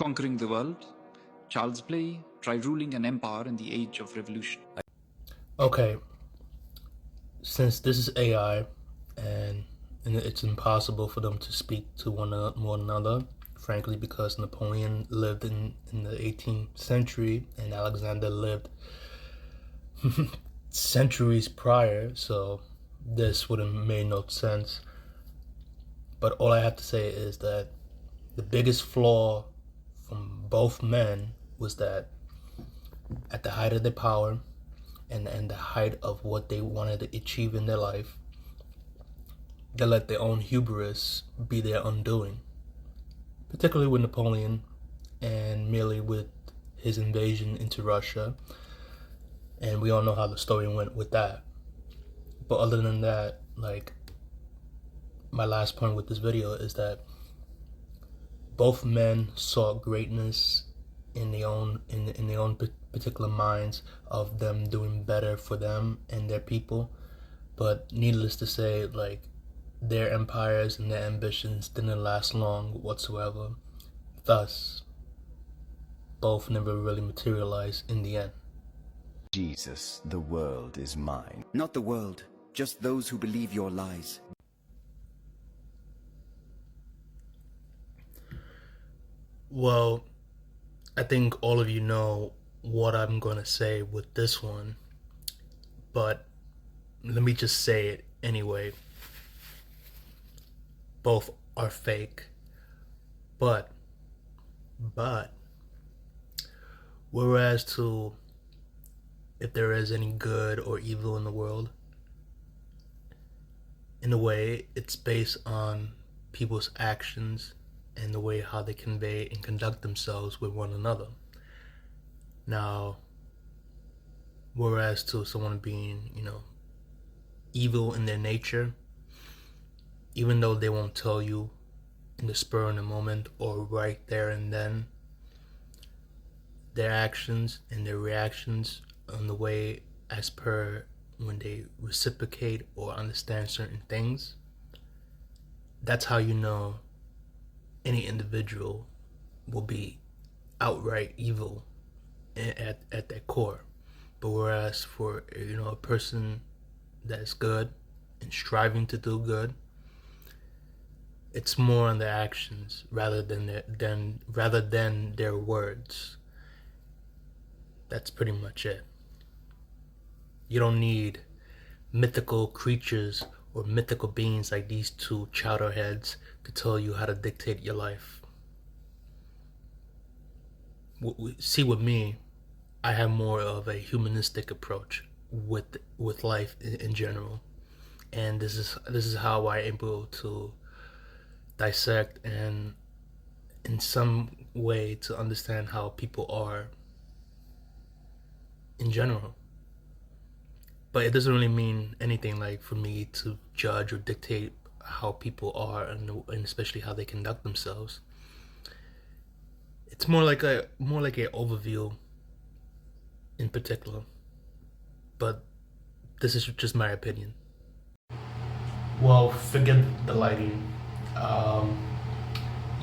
conquering the world. Child's play, try ruling an empire in the age of revolution. Okay, since this is AI and it's impossible for them to speak to one another, frankly, because Napoleon lived in the 18th century and Alexander lived centuries prior, so this would have made no sense. But all I have to say is that the biggest flaw from both men was that at the height of their power and the height of what they wanted to achieve in their life, they let their own hubris be their undoing, particularly with Napoleon and merely with his invasion into Russia. And we all know how the story went with that. But other than that, like, my last point with this video is that both men saw greatness in their own particular minds of them doing better for them and their people. But needless to say, like, their empires and their ambitions didn't last long whatsoever. Thus, both never really materialized in the end. Jesus, the world is mine. Not the world, just those who believe your lies. Well, I think all of you know what I'm going to say with this one, but let me just say it anyway. Both are fake, but whereas to if there is any good or evil in the world, in a way, it's based on people's actions and the way how they convey and conduct themselves with one another. Now, whereas to someone being, evil in their nature, even though they won't tell you in the spur of the moment or right there and then, their actions and their reactions on the way as per when they reciprocate or understand certain things, that's how you know any individual will be outright evil at their core. But whereas for a person that's good and striving to do good, it's more on their actions rather than their words. That's pretty much it. You don't need mythical creatures or mythical beings like these two chowderheads to tell you how to dictate your life. See, with me, I have more of a humanistic approach with life in general, and this is how I'm able to dissect and in some way to understand how people are in general. But it doesn't really mean anything like for me to judge or dictate how people are and especially how they conduct themselves. It's more like an overview in particular. But this is just my opinion. Well, forget the lighting.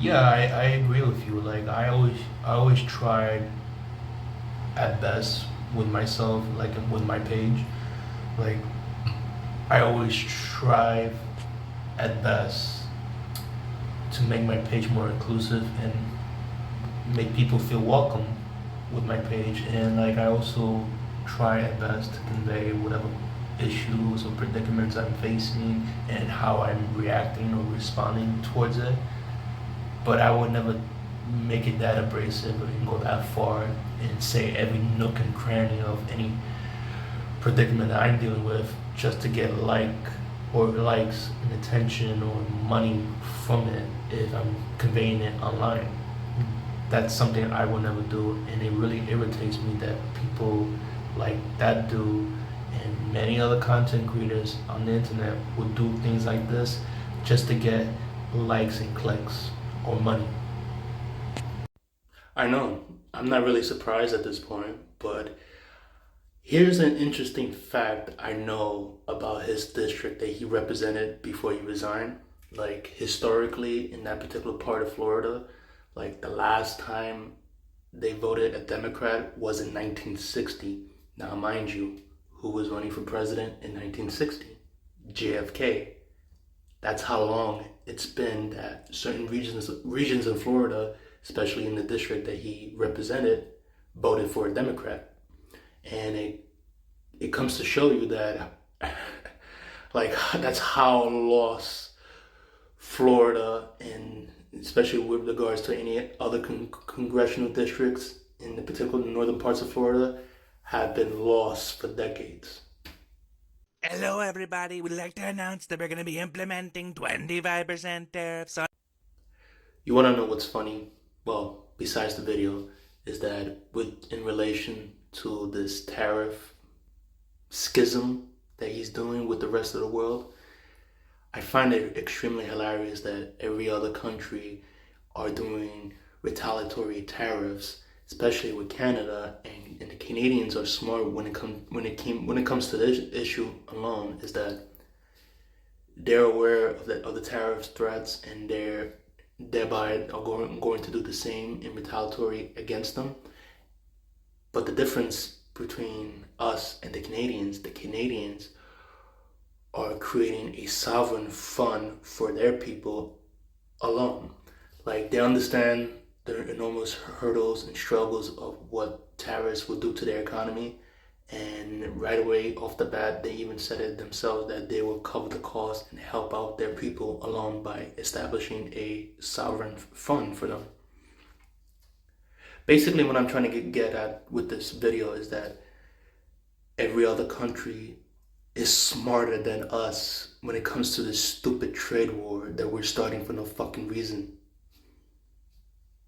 Yeah, I agree with you. Like, I always tried at best with myself, like with my page. Like, I always strive at best to make my page more inclusive and make people feel welcome with my page. And like, I also try at best to convey whatever issues or predicaments I'm facing and how I'm reacting or responding towards it. But I would never make it that abrasive and go that far and say every nook and cranny of any predicament that I'm dealing with just to get likes and attention or money from it if I'm conveying it online. That's something I will never do, and it really irritates me that people like that dude and many other content creators on the internet would do things like this just to get likes and clicks or money. I know, I'm not really surprised at this point, but here's an interesting fact I know about his district that he represented before he resigned. Like, historically, in that particular part of Florida, Like the last time they voted a Democrat was in 1960. Now, mind you, who was running for president in 1960? JFK. That's how long it's been that certain regions in Florida, especially in the district that he represented, voted for a Democrat. And it comes to show you that like that's how lost Florida, and especially with regards to any other congressional districts in the particular northern parts of Florida, have been lost for decades. Hello, everybody. We'd like to announce that we're going to be implementing 25% tariffs on. You want to know what's funny? Well, besides the video, is that in relation to this tariff schism that he's doing with the rest of the world, I find it extremely hilarious that every other country are doing retaliatory tariffs, especially with Canada, and the Canadians are smart when it comes to this issue alone. Is that they're aware of the tariff threats, and they're thereby are going to do the same in retaliatory against them. But the difference between us and the Canadians are creating a sovereign fund for their people alone. Like, they understand the enormous hurdles and struggles of what tariffs will do to their economy, and right away off the bat they even said it themselves that they will cover the cost and help out their people alone by establishing a sovereign fund for them. Basically, what I'm trying to get at with this video is that every other country is smarter than us when it comes to this stupid trade war that we're starting for no fucking reason.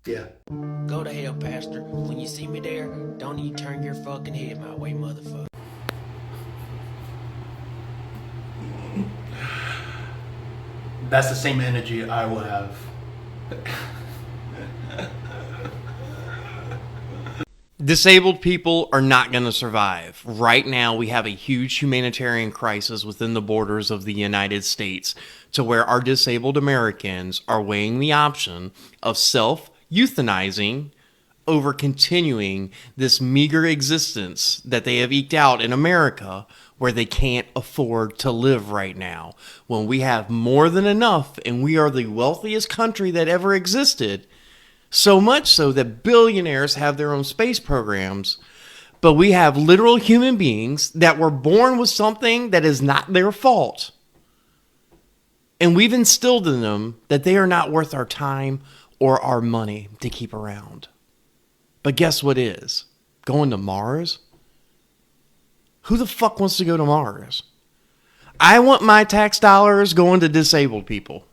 Yeah. Go to hell, Pastor. When you see me there, don't even turn your fucking head my way, motherfucker. That's the same energy I will have. Disabled people are not going to survive. Right now, we have a huge humanitarian crisis within the borders of the United States, to where our disabled Americans are weighing the option of self-euthanizing over continuing this meager existence that they have eked out in America, where they can't afford to live right now. When we have more than enough, and we are the wealthiest country that ever existed, so much so that billionaires have their own space programs, but we have literal human beings that were born with something that is not their fault. And we've instilled in them that they are not worth our time or our money to keep around. But guess what is? Going to Mars? Who the fuck wants to go to Mars? I want my tax dollars going to disabled people.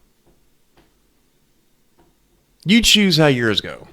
You choose how yours go.